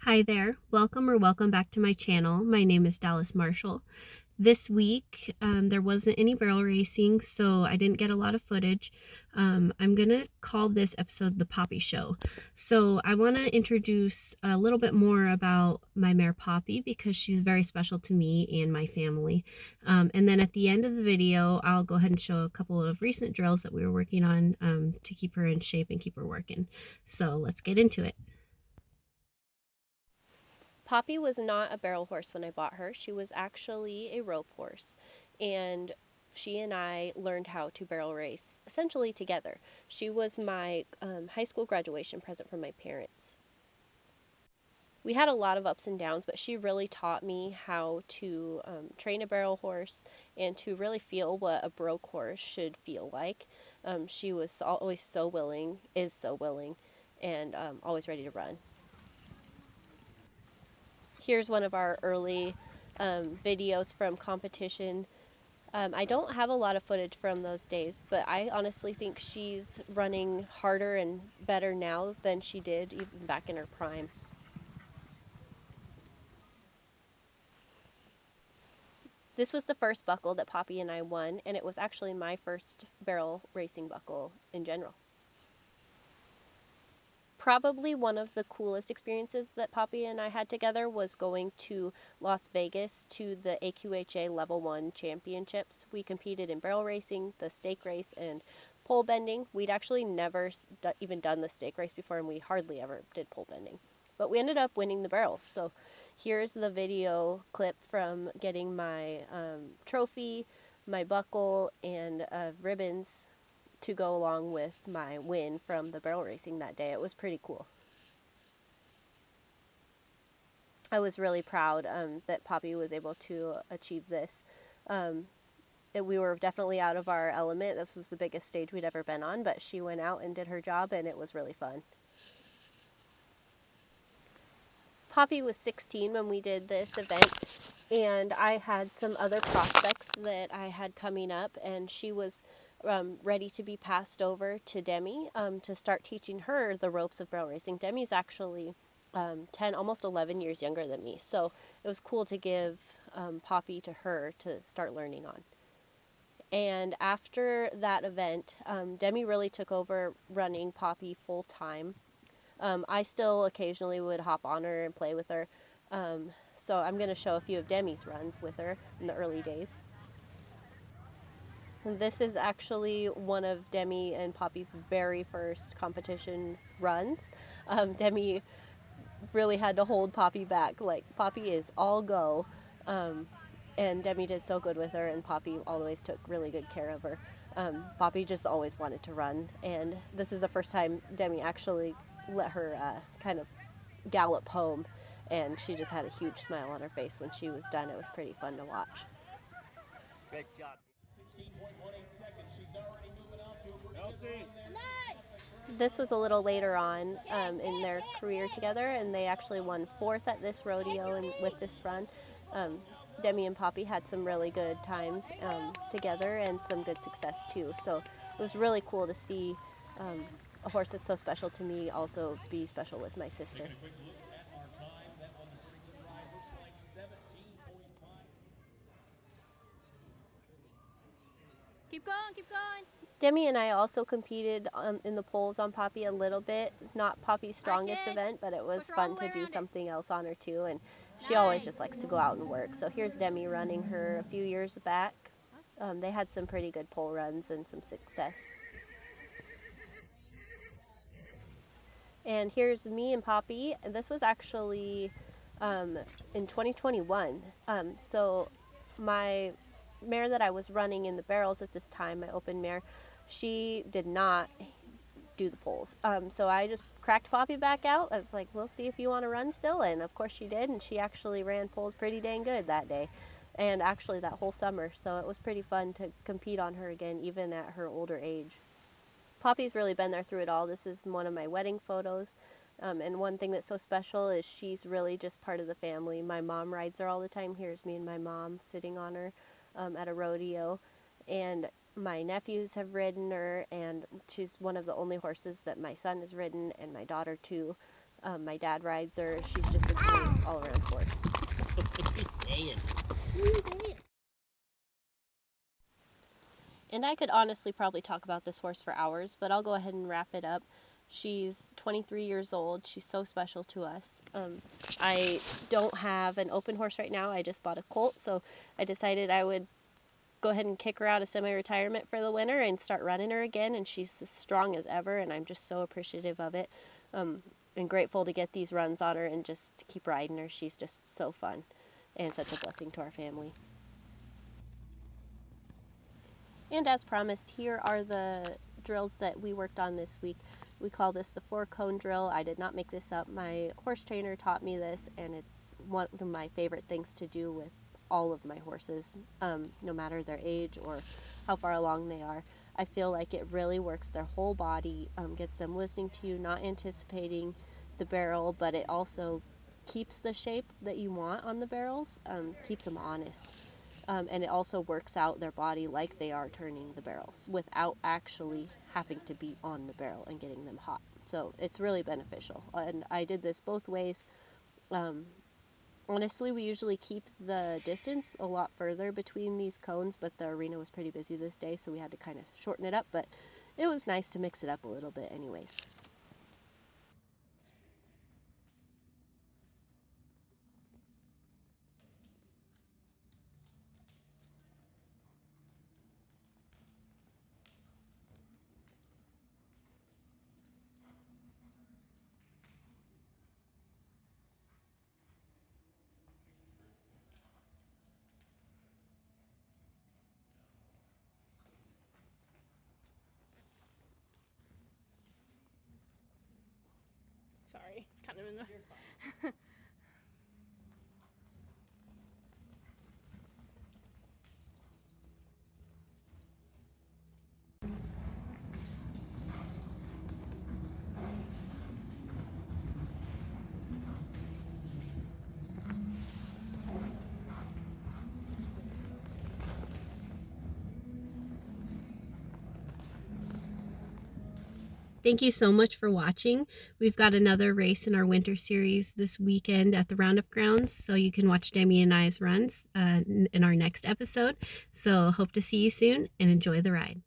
Hi there, welcome back to my channel. My name is Dallas Marshall. This week there wasn't any barrel racing, so I didn't get a lot of footage. I'm gonna call this episode the Poppy Show. So I want to introduce a little bit more about my mare Poppy because she's very special to me and my family. And then at the end of the video I'll go ahead and show a couple of recent drills that we were working on to keep her in shape and keep her working. So let's get into it. Poppy was not a barrel horse when I bought her. She was actually a rope horse, and she and I learned how to barrel race essentially together. She was my high school graduation present from my parents. We had a lot of ups and downs, but she really taught me how to train a barrel horse and to really feel what a broke horse should feel like. She was always so willing, and always ready to run. Here's one of our early videos from competition. I don't have a lot of footage from those days, but I honestly think she's running harder and better now than she did even back in her prime. This was the first buckle that Poppy and I won, and it was actually my first barrel racing buckle in general. Probably one of the coolest experiences that Poppy and I had together was going to Las Vegas to the AQHA Level 1 Championships. We competed in barrel racing, the stake race, and pole bending. We'd actually never even done the stake race before, and we hardly ever did pole bending. But we ended up winning the barrels. So here's the video clip from getting my trophy, my buckle, and ribbons to go along with my win from the barrel racing that day. It was pretty cool. I was really proud that Poppy was able to achieve this. We were definitely out of our element. This was the biggest stage we'd ever been on, but she went out and did her job, and it was really fun. Poppy was 16 when we did this event, and I had some other prospects that I had coming up, and she was ready to be passed over to Demi to start teaching her the ropes of barrel racing. Demi's actually 10, almost 11 years younger than me, so it was cool to give Poppy to her to start learning on. And after that event, Demi really took over running Poppy full time. I still occasionally would hop on her and play with her, so I'm going to show a few of Demi's runs with her in the early days. This is actually one of Demi and Poppy's very first competition runs. Demi really had to hold Poppy back. Like, Poppy is all go, and Demi did so good with her, and Poppy always took really good care of her. Poppy just always wanted to run, and this is the first time Demi actually let her kind of gallop home, and she just had a huge smile on her face when she was done. It was pretty fun to watch. Great job. 16.18 seconds. She's already moving up to a pretty good. This was a little later on in their career together, and they actually won 4th at this rodeo and with this run. Demi and Poppy had some really good times together and some good success too. So it was really cool to see a horse that's so special to me also be special with my sister. Keep going, keep going. Demi and I also competed in the poles on Poppy a little bit. Not Poppy's strongest event, but it was fun to do something else on her too, and she always just likes to go out and work. So here's Demi running her a few years back. They had some pretty good pole runs and some success. And here's me and Poppy. This was actually in 2021. So my mare that I was running in the barrels at this time, my open mare, she did not do the poles. So I just cracked Poppy back out. I was like, we'll see if you want to run still. And of course she did. And she actually ran poles pretty dang good that day. And actually that whole summer. So it was pretty fun to compete on her again, even at her older age. Poppy's really been there through it all. This is one of my wedding photos. And one thing that's so special is she's really just part of the family. My mom rides her all the time. Here's me and my mom sitting on her at a rodeo. And my nephews have ridden her, and she's one of the only horses that my son has ridden, and my daughter too. My dad rides her. She's just a great all-around horse. What are you saying? And I could honestly probably talk about this horse for hours, but I'll go ahead and wrap it up. She's 23 years old. She's so special to us. I don't have an open horse right now. I just bought a colt, so I decided I would go ahead and kick her out of semi-retirement for the winter and start running her again, and she's as strong as ever, and I'm just so appreciative of it. And grateful to get these runs on her and just to keep riding her. She's just so fun and such a blessing to our family. And as promised, here are the drills that we worked on this week. We call this the 4-cone drill. I did not make this up. My horse trainer taught me this, and it's one of my favorite things to do with all of my horses, no matter their age or how far along they are. I feel like it really works their whole body, gets them listening to you, not anticipating the barrel, but it also keeps the shape that you want on the barrels, keeps them honest. And it also works out their body like they are turning the barrels without actually having to be on the barrel and getting them hot. So it's really beneficial. And I did this both ways. Honestly, we usually keep the distance a lot further between these cones, but the arena was pretty busy this day, so we had to kind of shorten it up. But it was nice to mix it up a little bit anyways. Sorry, kind of in the. Thank you so much for watching. We've got another race in our winter series this weekend at the Roundup Grounds, so you can watch Demi and I's runs in our next episode. So hope to see you soon and enjoy the ride.